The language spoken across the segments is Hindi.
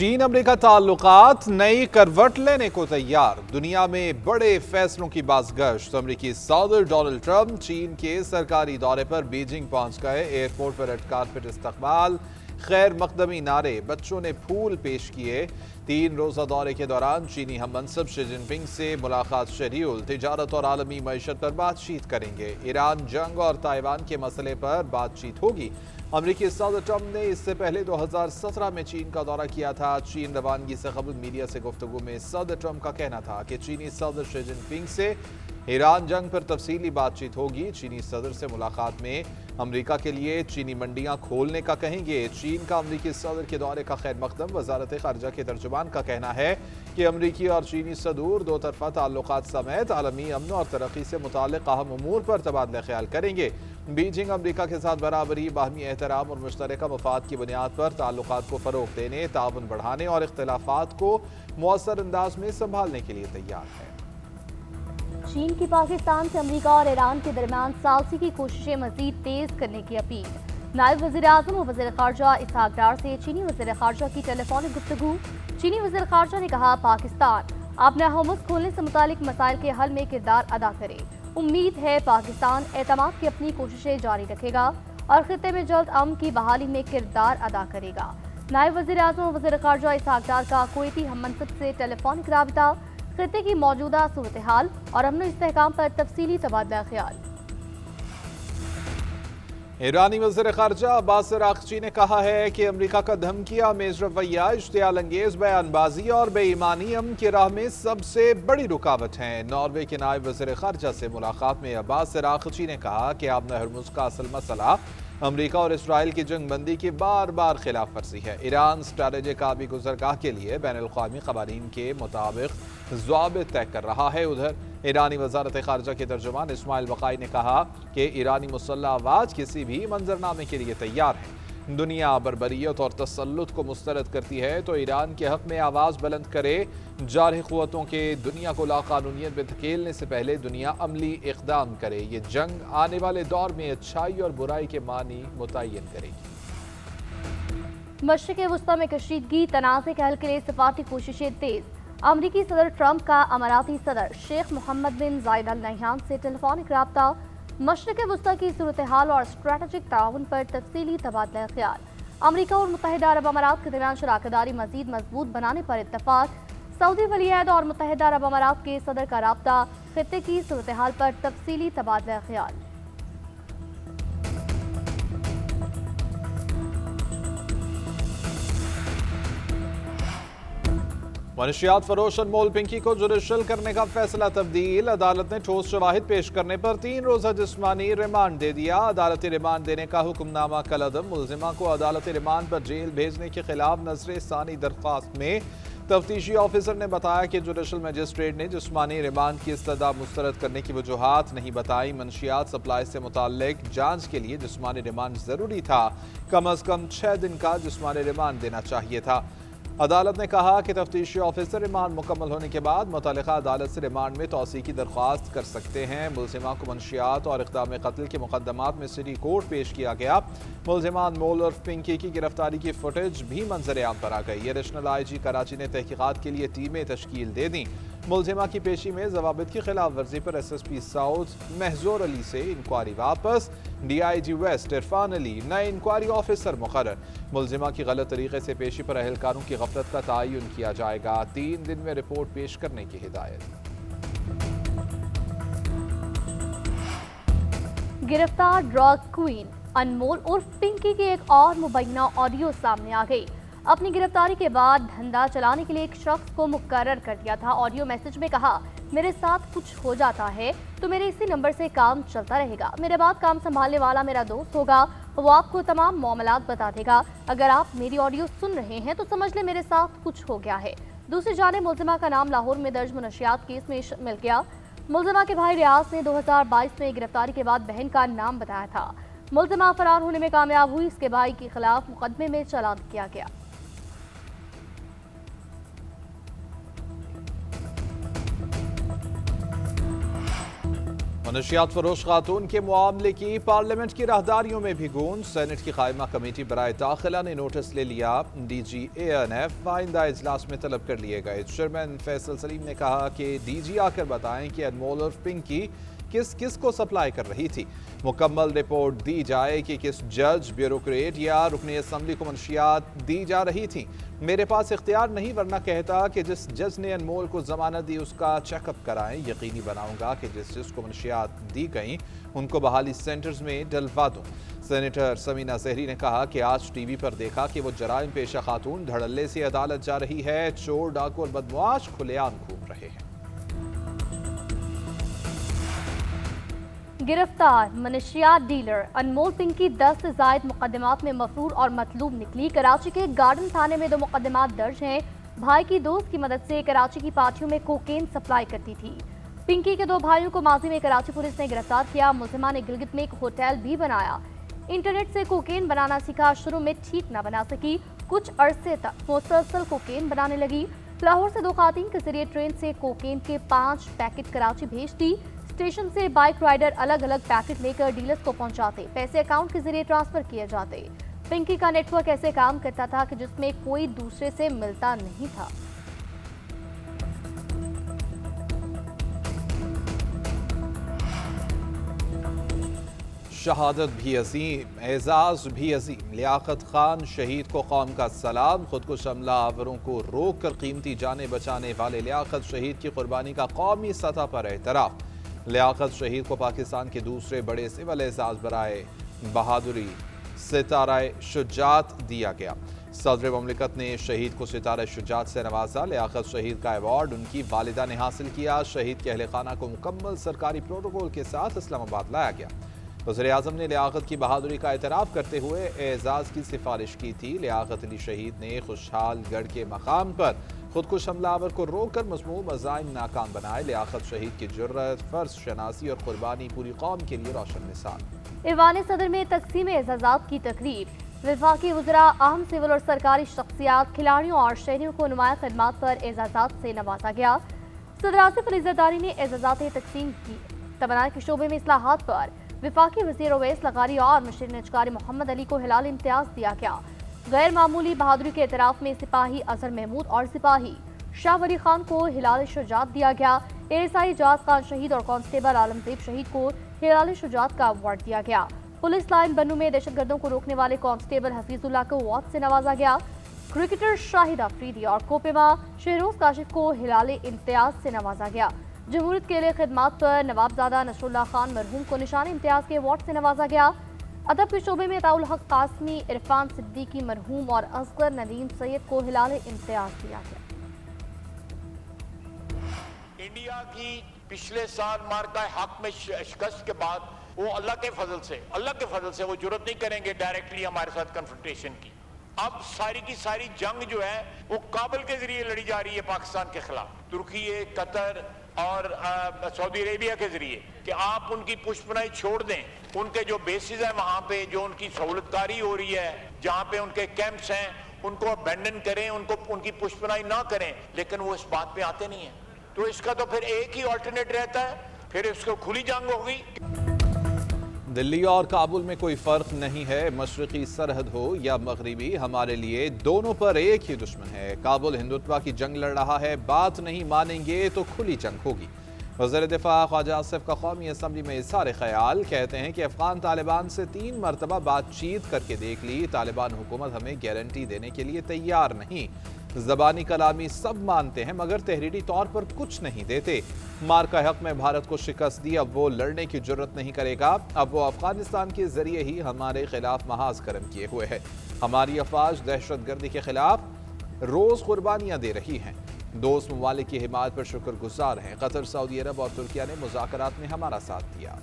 चीन अमेरिका ताल्लुकात नई करवट लेने को तैयार। दुनिया में बड़े फैसलों की बाज़गश्त। अमेरिकी सदर डोनाल्ड ट्रंप चीन के सरकारी दौरे पर बीजिंग पहुंच गए। एयरपोर्ट पर रेड कारपेट इस्तकबाल, खैर मकदमी नारे, बच्चों ने फूल पेश किए। 3 रोज़ा दौरे के दौरान चीनी हम मनसब शी जिनपिंग से मुलाकात शेड्यूल। तिजारत और आलमी मईशत पर बातचीत करेंगे। ईरान जंग और ताइवान के मसले पर बातचीत होगी। अमेरिकी सदर ट्रंप ने इससे पहले 2017 में चीन का दौरा किया था। चीन रवानगी से कबल मीडिया से गुफ्तगू में सदर ट्रंप का कहना था कि चीनी सदर शी जिनपिंग से ईरान जंग पर तफसीली बातचीत होगी। चीनी सदर से मुलाकात में अमेरिका के लिए चीनी मंडियां खोलने का कहेंगे। चीन का अमेरिकी सदर के दौरे का खैर मकदम। वजारत खारजा के तर्जुमान का कहना है कि अमेरिकी और चीनी सदूर दो तरफा ताल्लुकात समेत आलमी अमन और तरक्की से मुताल्लिक अहम उमूर पर तबादला ख्याल करेंगे। बीजिंग अमेरिका के साथ बराबरी, बाहमी एहतराम और मुश्तरका मफाद की बुनियाद पर ताल्लुकात को फ़रोग़ देने, ताउन बढ़ाने और इख्तिलाफ़ात को मौसर अंदाज में संभालने के लिए तैयार है। चीन की पाकिस्तान से अमेरिका और ईरान के दरमियान सालसी की कोशिशें मजीद तेज करने की अपील। नायब वज़ीर आज़म और वज़ीर ख़ारजा इसहाक डार से चीनी वज़ीर ख़ारजा की टेलीफोनिक गुफ्तगू। चीनी वज़ीर ख़ारजा ने कहा, पाकिस्तान अपने होमस खोलने से मुतालिक मसाइल के हल में किरदार अदा करे। उम्मीद है पाकिस्तान एतमाद की अपनी कोशिशें जारी रखेगा और खित्ते में जल्द अमन की बहाली में किरदार अदा करेगा। नायब वज़ीर आज़म और वज़ीर ख़ारजा इसहाक डार का कुवैती हम मनसब से टेलीफोनिक राबिता, खित्ते की मौजूदा सूरत हाल और अमन इस्तेहकाम पर तफसीली तबादला ख्याल। ईरानी वज़ीर ख़ारजा अब्बास अराग़ची ने कहा है कि अमेरिका का धमकिया मेज़ रवैया, इश्तियाल अंगेज़ बयानबाजी और बेईमानी अमन की राह में सबसे बड़ी रुकावट है। नॉर्वे के नायब वज़ीर ख़ारजा से मुलाकात में अब्बास अराग़ची ने कहा कि आबना हरमुज़ का असल मसला अमेरिका और इसराइल की जंगबंदी की बार बार खिलाफ वर्जी है। ईरान स्ट्रैटेजिक आबी गुज़रगाह के लिए बैनुल-अक़वामी क़वानीन के मुताबिक ज़वाबित तय कर रहा है। उधर ईरानी वज़ारत ख़ारजा के तर्जुमान इस्माइल बक़ाई ने कहा कि ईरानी मुसल्लह अफ़वाज किसी भी मंजरनामे के लिए तैयार है। दुनिया बर्बरियत और तसल्लुत को मुस्तरद करती है तो ईरान के हक़ में आवाज़ बुलंद करे। जारह क़ुव्वतों के दुनिया को लाक़ानूनियत में धकेलने से पहले दुनिया अमली इक़दाम करे। ये जंग आने वाले दौर में अच्छाई और बुराई के मानी मुतय्यन करेगी। मशरिक़ वस्ता में कशीदगी, तनाज़े के हल के लिए सफ़ारती कोशिशें तेज़। अमरीकी सदर ट्रंप का अमाराती सदर शेख मोहम्मद बिन जायद अल नहयान से टेलीफोनिक राब्ता, मशरिक़ वस्ता की सूरत हाल और स्ट्रैटेजिक ताउन पर तफसीली तबादला ख्याल। अमरीका और मुत्तहिदा अरब अमारात के दरमियान शराकतदारी मज़ीद मजबूत बनाने पर इत्तफ़ाक़। सऊदी वलीअहद और मुत्तहिदा अरब अमारात के सदर का राब्ता, खित्ते की सूरत हाल पर तफसीली तबादला ख्याल। मनशियात फरोश अनमोल पिंकी को जुडिशल करने का फैसला तब्दील। अदालत ने ठोस शवाहिद पेश करने पर 3 रोज़ा जिस्मानी रिमांड दे दिया। अदालती रिमांड देने का हुक्मनामा कलअदम। मुल्जिमा को अदालती रिमांड पर जेल भेजने के खिलाफ नजर सानी दरख्वास्त में तफ्तीशी ऑफिसर ने बताया कि जुडिशल मजिस्ट्रेट ने जिस्मानी रिमांड की इस्तदा मुस्तरद करने की वजूहात नहीं बताई। मनशियात सप्लाई से मुताल्लिक जांच के लिए जिस्मानी रिमांड जरूरी था। कम अज कम 6 दिन का जिस्मानी रिमांड देना चाहिए था। अदालत ने कहा कि तफ्तीशी ऑफिसर रिमांड मुकम्मल होने के बाद मुतल्लिका अदालत से रिमांड में तौसी की दरख्वास्त कर सकते हैं। मुल्जिमा को मंशियात और इक़दाम कत्ल के मुकदमात में सिटी कोर्ट पेश किया गया। मुल्जिमा अनमोल और पिंकी की गिरफ्तारी की फुटेज भी मंजर आम पर आ गई। एडिशनल IG कराची ने तहकीकात के लिए टीमें तश्कील दे दी। मुल्जिमा की पेशी में ज़वाबित की खिलाफ वर्जी पर SSP साउथ महजूर अली से इंक्वायरी वापस। DIG वेस्ट इरफान अली नए इंक्वायरी ऑफिसर मुकर्रर। मुल्जिमा की गलत तरीके से पेशी पर अहलकारों की गफलत का तयन किया जाएगा। 3 दिन में रिपोर्ट पेश करने की हिदायत। गिरफ्तार ड्रग क्वीन अनमोल उर्फ पिंकी की एक और मुबैना ऑडियो सामने आ गई। अपनी गिरफ्तारी के बाद धंधा चलाने के लिए एक शख्स को मुकर्रर कर दिया था। ऑडियो मैसेज में कहा, मेरे साथ कुछ हो जाता है तो मेरे इसी नंबर से काम चलता रहेगा। मेरे बाद काम संभालने वाला मेरा दोस्त होगा, वो आपको तमाम मामलात बता देगा। अगर आप मेरी ऑडियो सुन रहे हैं तो समझ ले मेरे साथ कुछ हो गया है। दूसरी जानिब मुल्जिमा का नाम लाहौर में दर्ज मुनशियात केस में मिल गया। मुल्जिमा के भाई रियाज ने 2022 में गिरफ्तारी के बाद बहन का नाम बताया था। मुल्जिमा फरार होने में कामयाब हुई। इसके भाई के खिलाफ मुकदमे में चालान किया गया। मनशियात फरोश खातून के मामले की पार्लियामेंट की राहदारियों में भी गूंज। सेनेट की कायमा कमेटी बराए दाखिला ने नोटिस ले लिया। DG-ANF आइंदा इजलास में तलब कर लिए गए। चेयरमैन फैसल सलीम ने कहा कि DG आकर बताएं कि अनमोल और पिंकी किस किस को सप्लाई कर रही थी। मुकम्मल रिपोर्ट दी जाए कि किस जज, ब्यूरोक्रेट या रुकने असम्बली को मंशियात दी जा रही थी। मेरे पास इख्तियार नहीं, वरना कहता कि जिस जज ने अनमोल को जमानत दी उसका चेकअप कराएं। यकीनी बनाऊंगा कि जिस जिस को मंशियात दी गई उनको बहाली सेंटर्स में डलवा दूं। सेनेटर समीना जहरी ने कहा कि आज टीवी पर देखा कि वो जराइम पेशा खातून धड़ल्ले से अदालत जा रही है। चोर, डाकू और बदमाश खुलेआम घूम रहे हैं। गिरफ्तार मनशियात डीलर अनमोल पिंकी 10 से जायद मुकदमात में मफरूर और मतलूब निकली। कराची के गार्डन थाने में 2 मुकदमात दर्ज हैं। भाई की दोस्त की मदद से कराची की पार्टियों में कोकेन सप्लाई करती थी। पिंकी के 2 भाइयों को माजी में कराची पुलिस ने गिरफ्तार किया। मुलजिमा ने गिलगित में एक होटल भी बनाया। इंटरनेट से कोकेन बनाना सीखा। शुरू में ठीक न बना सकी, कुछ अरसे तक मुसलसल कोकेन बनाने लगी। लाहौर से 2 खातून के जरिए ट्रेन से कोकेन के 5 पैकेट कराची भेजती। स्टेशन से बाइक राइडर अलग अलग पैकेट लेकर डीलर्स को पहुंचाते। पैसे अकाउंट के जरिए ट्रांसफर किए जाते। पिंकी का नेटवर्क ऐसे काम करता था कि जिसमें कोई दूसरे से मिलता नहीं था। शहादत भी अजीम, एजाज भी अजीम। लियाकत खान शहीद को कौम का सलाम। खुद को हमला आवरों को रोक कर कीमती जाने बचाने वाले लियाकत शहीद की कुर्बानी का कौमी सतह पर एतराफ। लियाकत शहीद को पाकिस्तान के दूसरे बड़े सिविल एजाज बराए बहादुरी सितारा शुजात दिया गया। सदर ममलिकत ने शहीद को सितारा शुजात से नवाजा। लियाकत शहीद का अवार्ड उनकी वालिदा ने हासिल किया। शहीद के अहले खाना को मुकम्मल सरकारी प्रोटोकॉल के साथ इस्लामाबाद लाया गया। वज़ीर आज़म ने लियाकत की बहादुरी का एतराफ़ करते हुए एजाज़ की सिफारिश की थी। लियाकत अली शहीद ने खुशहाल गढ़ के मकाम पर खुदकुश हमलावर को रोककर मज़मूम अज़ाइम नाकाम बनाए। लियाकत शहीद की जुर्रत, फ़र्ज शनासी और कुर्बानी पूरी कौम के लिए रोशन मिसाल। ईवान सदर में तकसीम एजाज़ात की तकरीब। वफाकी वज़रा, अहम सिविल और सरकारी शख्सियात, खिलाड़ियों और शहरियों को नुमाया खदमात पर एजाज़ात से नवाजा गया। सदर आसिफ अली ज़रदारी ने एजाज़ात तकसीम की। तवानाई के शोबे में इस्लाहात पर वफाकी वज़ीर ओवैस लगारी और मशीर नजकारी मोहम्मद अली को हिलाल इम्तियाज दिया गया। गैर मामूली बहादुरी के एतराफ़ में सिपाही अजहर महमूद और सिपाही शाह वली खान को हिलाल शुजात दिया गया। ASI जाज खान शहीद और कांस्टेबल आलमजेब शहीद को हिलाल शुजात का अवार्ड दिया गया। पुलिस लाइन बन्नू में दहशतगर्दों को रोकने वाले कांस्टेबल हफीजुल्लाह को अवार्ड से नवाजा गया। क्रिकेटर शाहिद अफरीदी और कोपेमा शहरोज काशिफ को हिलाल इम्तियाज से नवाजा गया। जमहूरियत के लिए खिदमात पर नवाबजादा नसरुल्लाह खान मरहूम को निशान इम्तियाज के अवार्ड से नवाजा गया। अदब के शोबे में अताउल हक कासमी, इरफान सिद्दीकी मरहूम और असगर नदीम सैयद को हिलाल इम्तियाज दिया गया। इंडिया की पिछले साल मार्का हक में शिकस्त के बाद वो अल्लाह के फजल से वो जुर्रत नहीं करेंगे डायरेक्टली हमारे साथ कन्फ्रंटेशन की। अब सारी की सारी जंग जो है वो काबुल के जरिए लड़ी जा रही है पाकिस्तान के खिलाफ। तुर्की, कतर और सऊदी अरेबिया के जरिए कि आप उनकी पुष्पनाई छोड़ दें। उनके जो बेसिस है वहां पे जो उनकी सहूलतकारी हो रही है, जहां पे उनके कैंप्स हैं, उनको अबेंडन करें, उनकी पुष्पनाई ना करें। लेकिन वो इस बात पे आते नहीं है। तो इसका तो फिर एक ही ऑल्टरनेट रहता है, फिर इसको खुली जंग होगी। दिल्ली और काबुल में कोई फ़र्क नहीं है। मशरक़ी सरहद हो या मगरिबी, हमारे लिए दोनों पर एक ही दुश्मन है। काबुल हिंदुत्व की जंग लड़ रहा है, बात नहीं मानेंगे तो खुली जंग होगी। वज़ीर दिफ़ा ख्वाजा आसिफ का कौमी असम्बली में इज़हार ख्याल। कहते हैं कि अफ़गान तालिबान से 3 मरतबा बातचीत करके देख ली। तालिबान हुकूमत हमें गारंटी देने के लिए तैयार नहीं। ज़बानी कलामी सब मानते हैं मगर तहरीरी तौर पर कुछ नहीं देते। मार्का हक में भारत को शिकस्त दी, अब वो लड़ने की जुर्रत नहीं करेगा। अब वो अफगानिस्तान के जरिए ही हमारे खिलाफ महाज करम किए हुए है। हमारी अफवाज दहशत गर्दी के खिलाफ रोज कुर्बानियां दे रही हैं। दोस्त ममालिक की हिमायत पर शुक्रगुजार हैं। कतर, सऊदी अरब और तुर्किया ने मुज़ाकरात में हमारा साथ दिया।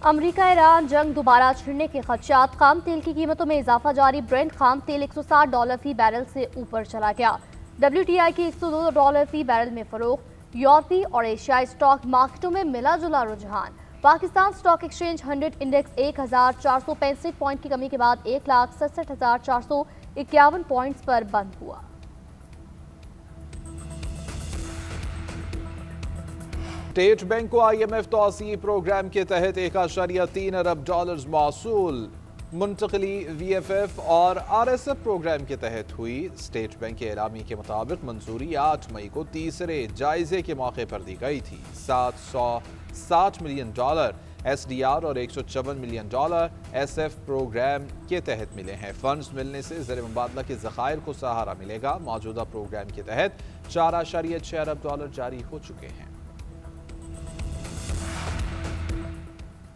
अमरीका ईरान जंग दोबारा छिड़ने के खदशात। खाम तेल की कीमतों में इजाफा जारी। ब्रेंट खाम तेल $160 फी बैरल से ऊपर चला गया। WTI की $102 फी बैरल में फरोख्त। यूरोपीय और एशियाई स्टॉक मार्केटों में मिला जुला रुझान। Pakistan stock exchange 100 index 1465 point की कमी के बाद 1,67,451 पॉइंट्स पर बंद हुआ। स्टेट बैंक को IMF तोसी प्रोग्राम के तहत $1.3 अरब मौसूल। मुंतकली VFF और RSF प्रोग्राम के तहत हुई। स्टेट बैंक के एलामी के मुताबिक मंजूरी 8 मई को तीसरे जायजे के मौके पर दी गई थी। $760 मिलियन SDR और $154 मिलियन SF प्रोग्राम के तहत मिले हैं। फंड्स मिलने से ज़र मुबादला के ज़खायर को सहारा मिलेगा। मौजूदा प्रोग्राम के तहत $4.6 अरब जारी हो चुके हैं।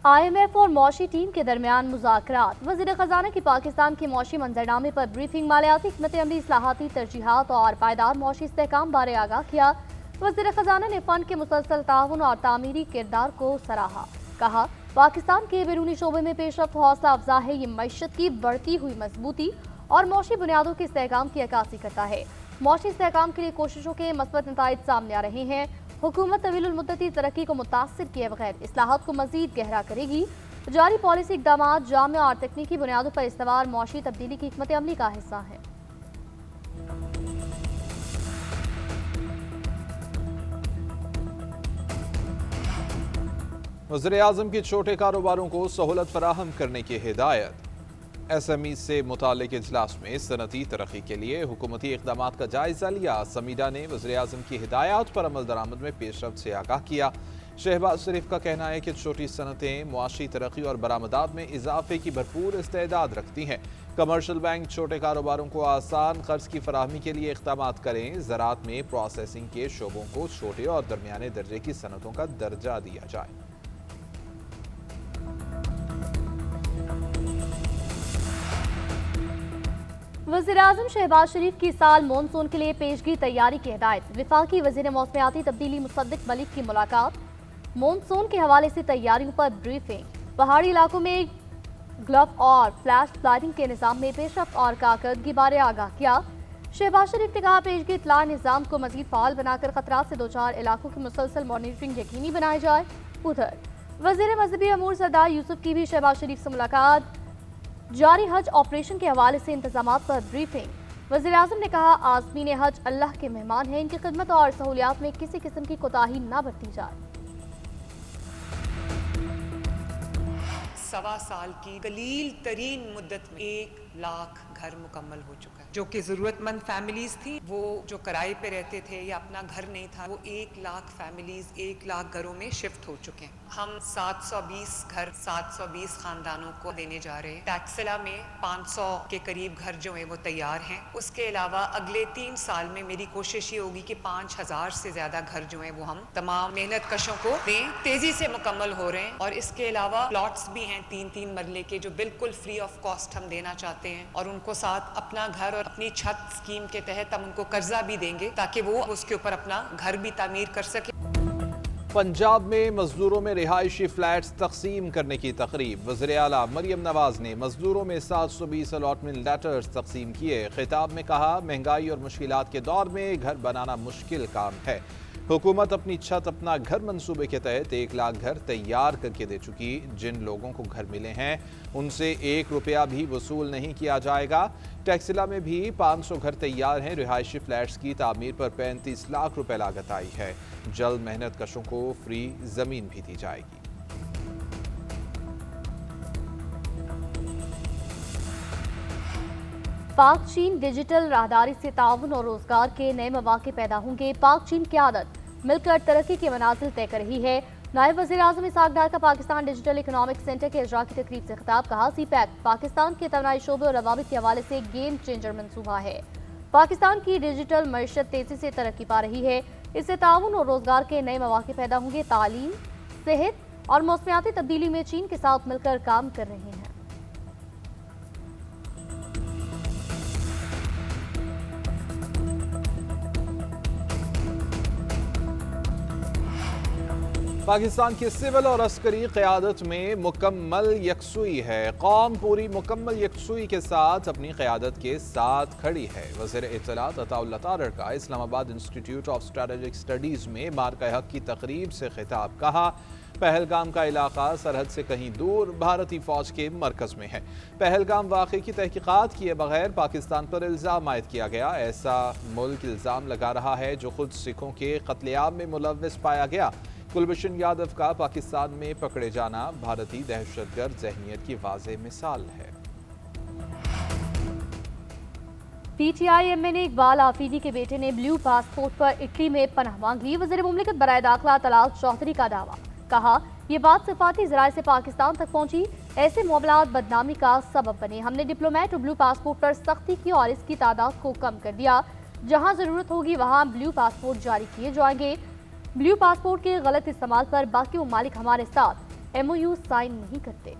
IMF और मौशी टीम के दरमियान मुज़ाकरात। वज़ीर ख़ज़ाना की पाकिस्तान के मौशी मंजरनामे पर ब्रीफिंग। मालियाती हिकमत अमली, इस्लाहाती तरजीहात और पायदार मौशी इस्तेहकाम बारे आगाह किया। वज़ीर ख़ज़ाना ने फ़ंड के मुसलसल ताउन और तामीरी किरदार को सराहा। कहा, पाकिस्तान के बैरूनी शोबे में पेशरफ्त हौसला अफजा है। ये मईशत की बढ़ती हुई मजबूती और मौशी बुनियादों के इस्तेहकाम की अक्कासी करता है। मौशी इस्तेहकाम के लिए कोशिशों के मस्बत नताइज सामने आ रहे हैं। हुकूमत तवीलुल मुद्दती तरक्की को मुतासिर किए बगैर इस्लाहात को मजीद गहरा करेगी। जारी पॉलिसी इक़दाम जामिया और तकनीकी बुनियादों पर इस्तवार मौशी तब्दीली की हिकमत अमली का हिस्सा है। वज़ीर-ए-आज़म की छोटे कारोबारों को सहूलत फराहम करने की हिदायत। SME से मुताल्लिक़ इजलास में सनती तरक्की के लिए हुकूमती इक़दामात का जायज़ा लिया। समीडा ने वज़ीर-ए-आज़म की हिदायत पर अमल दरामद में पेशरफ्त से आगाह किया। शहबाज शरीफ का कहना है कि छोटी सनतें मुआशी तरक्की और बरामदात में इजाफे की भरपूर इस्तेदाद रखती हैं। कमर्शल बैंक छोटे कारोबारों को आसान कर्ज की फराहमी के लिए इक़दामात करें। ज़राअत में प्रोसेसिंग के शोबों को छोटे और दरमियाने दर्जे की सनतों का दर्जा दिया जाए। वज़ीर-ए-आज़म शहबाज शरीफ की साल मानसून के लिए पेशगी तैयारी की हिदायत। वफाकी वज़ीर मौसमियाती तब्दीली मुसद्दिक मलिक की मुलाकात। मानसून के हवाले से तैयारियों पर ब्रीफिंग। पहाड़ी इलाकों में ग्लव और फ्लैश फ्लाइटिंग के निज़ाम में पेशरफ्त और कारकर्दगी बारे आगाह किया। शहबाज शरीफ ने कहा, पेशगी इत्तला निज़ाम को मजीद फाल बनाकर खतरात से दो चार इलाकों की मुसलसल मॉनिटरिंग यकीनी बनाई जाए। उधर वज़ीर मजहबी अमूर सरदार यूसुफ की भी शहबाज शरीफ से मुलाकात। जारी हज ऑपरेशन के हवाले से इंतजामात पर ब्रीफिंग। वज़ीर-ए-आज़म ने कहा, आज़मीन हज अल्लाह के मेहमान हैं। इनकी खिदमत और सहूलियात में किसी किस्म की कोताही न बरती जाए। 1.25 साल की कलील तरीन मुद्दत में 1 लाख घर मुकम्मल हो चुका है। जो कि ज़रूरतमंद फैमिलीज थी, वो जो किराए पे रहते थे या अपना घर नहीं था, वो 1 लाख फैमिलीज 1 लाख घरों में शिफ्ट हो चुके हैं। हम 720 घर 720 खानदानों को देने जा रहे हैं। टैक्सिला में 500 के करीब घर जो है वो तैयार हैं। उसके अलावा अगले 3 साल में मेरी कोशिश ये होगी कि 5000 से ज्यादा घर जो है वो हम तमाम मेहनत कशों को दें। तेजी से मुकम्मल हो रहे हैं और इसके अलावा प्लॉट्स भी हैं 3-3 मरले के जो बिल्कुल फ्री ऑफ कॉस्ट हम देना चाहते हैं और उनको साथ अपना घर और अपनी छत स्कीम के तहत हम उनको कर्जा भी देंगे ताकि वो उसके ऊपर अपना घर भी तामीर कर सके। पंजाब में मजदूरों में रिहायशी फ्लैट्स तकसीम करने की तकरीब। वज़ीर आला मरियम नवाज ने मजदूरों में 720 अलॉटमेंट लेटर्स तकसीम किए। खिताब में कहा, महंगाई और मुश्किलात के दौर में घर बनाना मुश्किल काम है। हुकूमत अपनी छत अपना घर मंसूबे के तहत 1 लाख घर तैयार करके दे चुकी। जिन लोगों को घर मिले हैं उनसे 1 रुपया भी वसूल नहीं किया जाएगा। टैक्सिला में भी 500 घर तैयार हैं। रिहायशी फ्लैट्स की तामीर पर 35 लाख रुपए लागत आई है। जल्द मेहनत कशों को फ्री जमीन भी दी जाएगी। पाक चीन डिजिटल राहदारी से ताउन और रोजगार के नए मौके पैदा होंगे। पाक चीन क़यादत मिलकर तरक्की के मनाजिल तय कर रही है। नायब वज़ीर आज़म इसहाक डार का पाकिस्तान डिजिटल इकनॉमिक सेंटर के इजरा की तकरीब से खिताब। कहा, CPEC पाकिस्तान के तवानाई शोबे और रवाबित के हवाले से गेम चेंजर मनसूबा है। पाकिस्तान की डिजिटल मईशत तेजी से तरक्की पा रही है। इससे ताउन और रोजगार के नए मौके पैदा होंगे। तालीम, सेहत और मौसमियाती तब्दीली में चीन के साथ मिलकर काम कर रहे हैं। पाकिस्तान की सिविल और अस्करी क़यादत में मुकम्मल यकसुई है। कौम पूरी मुकम्मल यकसुई के साथ अपनी क़यादत के साथ खड़ी है। वज़ीर इत्तलात अताउल्लाह तारर का Islamabad institute of strategic studies में मार्का हक की तकरीब से खिताब। कहा, पहलगाम का इलाका सरहद से कहीं दूर भारतीय फ़ौज के मरकज़ में है। पहलगाम वाक़े की तहकीक़ात किए बगैर पाकिस्तान पर इल्ज़ाम आयद किया गया। ऐसा मुल्क इल्ज़ाम लगा रहा है जो खुद सिखों के कत्लेआम में मुलव्विस पाया गया। कुलभूषण यादव का पाकिस्तान में पकड़े जाना भारतीय दहशतगर्द ज़हनियत की वाज़ेह मिसाल है। पीटीआई एमए ने इकबाल आफरीदी के बेटे ने ब्लू पासपोर्ट पर इटली में पनाह मांग ली। वज़ीर मुमलिकत बराए दाखिला तलाल चौधरी का दावा, कहा ये बात सिफाती ज़राए से पाकिस्तान तक पहुंची, ऐसे मामलात बदनामी का सबब बने। हमने डिप्लोमेट और ब्लू पासपोर्ट पर सख्ती की और इसकी तादाद को कम कर दिया। जहां जरूरत होगी वहां ब्लू पासपोर्ट जारी किए जाएंगे। ब्लू पासपोर्ट के गलत इस्तेमाल पर बाकी ममालिक हमारे साथ एमओयू साइन नहीं करते।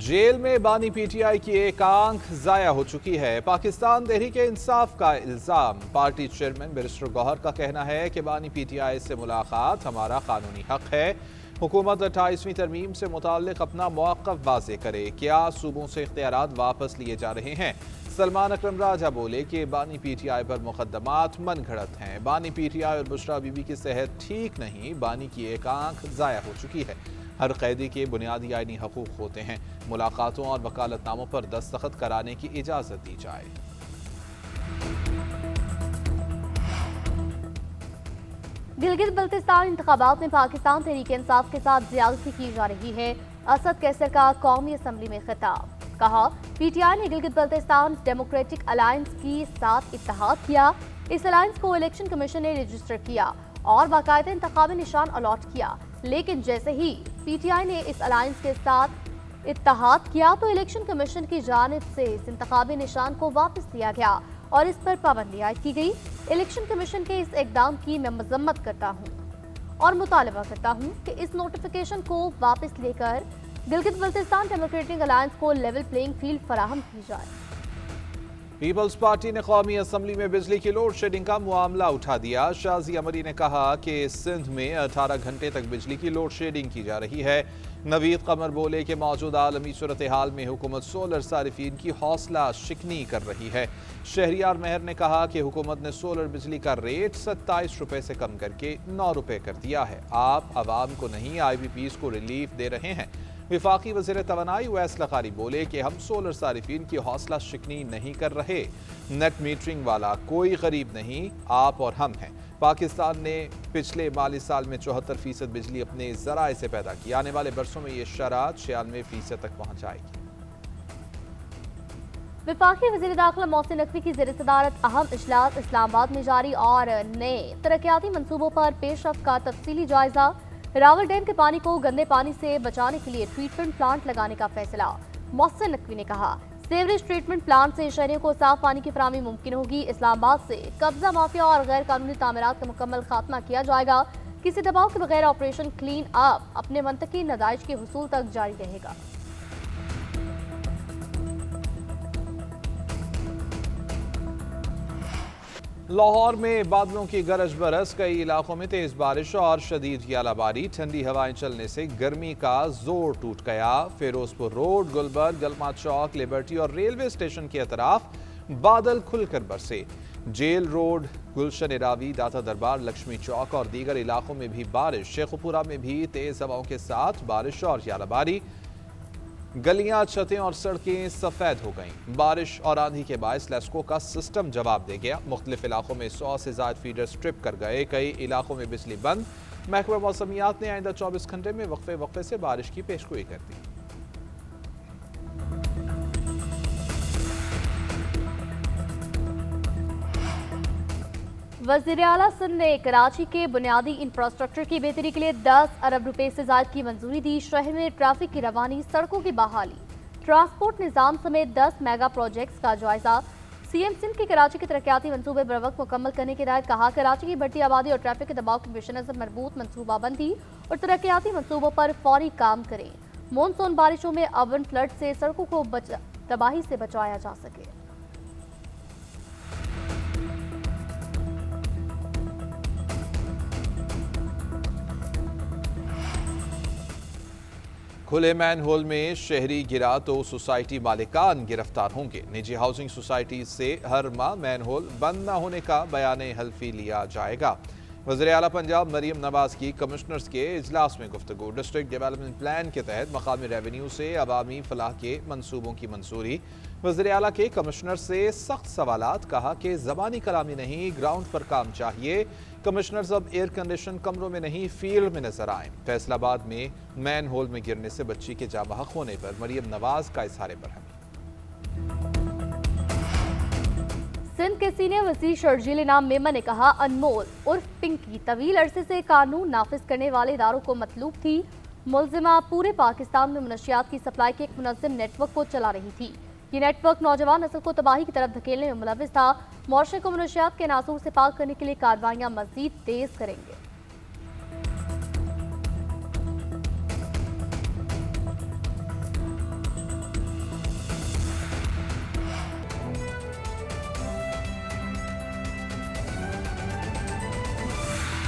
जेल में बानी पीटीआई की एक आंख जाया हो चुकी है। पाकिस्तान तहरीक इंसाफ का इल्जाम। पार्टी चेयरमैन बैरिस्टर गौहर का कहना है कि बानी पीटीआई से मुलाकात हमारा कानूनी हक है। हुकूमत 28वीं तरमीम से मुताल्लिक अपना मौक़िफ़ वाज़ेह करे। क्या सूबों से इख्तियारात वापस लिए जा रहे हैं? सलमान अकरम राजा बोले कि बानी पीटीआई पर मुकदमात मन घड़त हैं। बानी पीटीआई और बुशरा बीबी की सेहत ठीक नहीं। बानी की एक आंख जाया हो चुकी है। हर कैदी के बुनियादी आईनी हकूक होते हैं। मुलाकातों और वकालतनामों पर दस्तखत कराने की इजाज़त दी जाए। गिलगित बल्तिस्तान इंतखाबात में पाकिस्तान तहरीक इंसाफ के साथ ज्यादती की जा रही है। असद कैसर का कौमी असम्बली में खिताब, कहा पीटीआई ने गिलगित बल्तिस्तान डेमोक्रेटिक अलायंस के साथ इत्तेहाद किया। इस अलायंस को इलेक्शन कमीशन ने रजिस्टर किया और बाकायदा इंतखाबी निशान अलॉट किया, लेकिन जैसे ही पीटीआई ने इस अलायंस के साथ इत्तेहाद किया तो इलेक्शन कमीशन की जानिब से इस इंतखाबी निशान को वापस लिया गया और इस पर पाबंदी आयद की गई। इलेक्शन कमीशन के इस इकदाम की मैं मजम्मत करता हूँ और मुतालबा करता हूँ कि इस नोटिफिकेशन को वापस लेकर गिलगित बल्तिस्तान डेमोक्रेटिक अलायंस को लेवल प्लेइंग फील्ड फराहम की जाए। पीपल्स पार्टी ने कौमी असम्बली में बिजली की लोड शेडिंग का मामला उठा दिया। शाजी अमरी ने कहा कि सिंध में 18 घंटे तक बिजली की लोड शेडिंग की जा रही है। नवीद कमर बोले कि मौजूदा आलमी सूरत हाल में हुकूमत सोलर सारिफीन की हौसला शिकनी कर रही है। शहरियार मेहर ने कहा कि हुकूमत ने सोलर बिजली का रेट 27 रुपए से कम करके 9 रुपए कर दिया है। आप आवाम को नहीं IBPs को रिलीफ दे रहे हैं। विफाकी वज़ीर तवानाई उवैस लखारी बोले कि हम सोलर सारिफीन की हौसला शिकनी नहीं कर रहे। नेट मीटरिंग वाला कोई गरीब नहीं, आप और हम हैं। पाकिस्तान ने पिछले माली साल में 74% बिजली अपने ज़राए से पैदा की। आने वाले बरसों में ये शरह 96% तक पहुँच जाएगी। विफाकी वज़ीर दाखिला मोहसिन नकवी की ज़ेर सदारत अहम इजलास इस्लामाबाद में जारी और नए तरक्याती मंसूबों पर पेशरफ्त का तफसीली जायजा। रावल डैम के पानी को गंदे पानी से बचाने के लिए ट्रीटमेंट प्लांट लगाने का फैसला। मोहसिन नकवी ने कहा सीवरेज ट्रीटमेंट प्लांट से शहरियों को साफ पानी की फराहमी मुमकिन होगी। इस्लामाबाद से कब्जा माफिया और गैर कानूनी तामीरात का मुकम्मल खात्मा किया जाएगा। किसी दबाव के बगैर ऑपरेशन क्लीन अप अपने मंतकी नताइज के हुसूल तक जारी रहेगा। लाहौर में बादलों की गरज बरस, कई इलाकों में तेज बारिश और शदीद यालाबारी। ठंडी हवाएं चलने से गर्मी का जोर टूट गया। फिरोजपुर रोड, गुलबर्ग, गलमा चौक, लिबर्टी और रेलवे स्टेशन के अतराफ बादल खुलकर बरसे। जेल रोड, गुलशन रावी, दाता दरबार, लक्ष्मी चौक और दीगर इलाकों में भी बारिश। शेखुपुरा में भी तेज हवाओं के साथ बारिश और यालाबारी। गलियां, छतें और सड़कें सफेद हो गईं। बारिश और आंधी के बायस लेस्को का सिस्टम जवाब दे गया। मुख्तलिफ इलाकों में 100 से ज्यादा फीडर स्ट्रिप कर गए। कई इलाकों में बिजली बंद। महकमा मौसमियात ने आइंदा 24 घंटे में वक्फे वक्फे से बारिश की पेशगोई कर दी। वज़ीर आला सिंध ने कराची के बुनियादी इंफ्रास्ट्रक्चर की बेहतरी के लिए 10 अरब रुपए से ज्यादा की मंजूरी दी। शहर में ट्रैफिक की रवानी, सड़कों की बहाली, ट्रांसपोर्ट निज़ाम समेत 10 मेगा प्रोजेक्ट्स का जायजा। सीएम सिंध की कराची के तरक्याती मंसूबे बर वक्त मुकम्मल करने की हिदायत। कहा कराची की बढ़ती आबादी और ट्रैफिक के दबाव के पेश नज़र मजबूत मनसूबाबंदी और तरक्याती मंसूबों पर फौरी काम करें। मानसून बारिशों में अर्बन फ्लड से सड़कों को तबाही से बचाया जा सके। खुले मैन होल में शहरी गिरा तो सोसाइटी मालिकान गिरफ्तार होंगे। निजी हाउसिंग सोसाइटी से हर माह मैन होल बंद न होने का बयान हल्फी लिया जाएगा। वज़ीर आला पंजाब मरीम नवाज की कमिश्नर्स के इजलास में गुफ्तगू। डिस्ट्रिक्ट डेवलपमेंट प्लान के तहत मकामी रेवेन्यू से अवामी फलाह के मंसूबों की मंजूरी। वज़ीर आला के कमिश्नर से सख्त सवालात, कहा कि ज़बानी कलामी नहीं, ग्राउंड पर काम चाहिए। कमिश्नर्स अब एयर कंडीशन कमरों में नहीं, फील्ड में नजर आए। फैसलाबाद में मैन होल में गिरने से बच्ची के जाँ बहक होने पर मरीम नवाज का इजहार बरहमी। सिंध के सीनियर वज़ीर शर्जील इनाम मेमन ने कहा, अनमोल उर्फ पिंकी तवील अरसे से कानून नाफिज करने वाले इदारों को मतलूब थी। मुलजिमा पूरे पाकिस्तान में मनशियात की सप्लाई के एक मुनज़्ज़म नेटवर्क को चला रही थी। ये नेटवर्क नौजवान नस्ल को तबाही की तरफ धकेलने में मुलविस था। मुआशरे को मनशियात के नासूर से पाक करने के लिए कार्रवाइयाँ मज़ीद तेज करेंगे।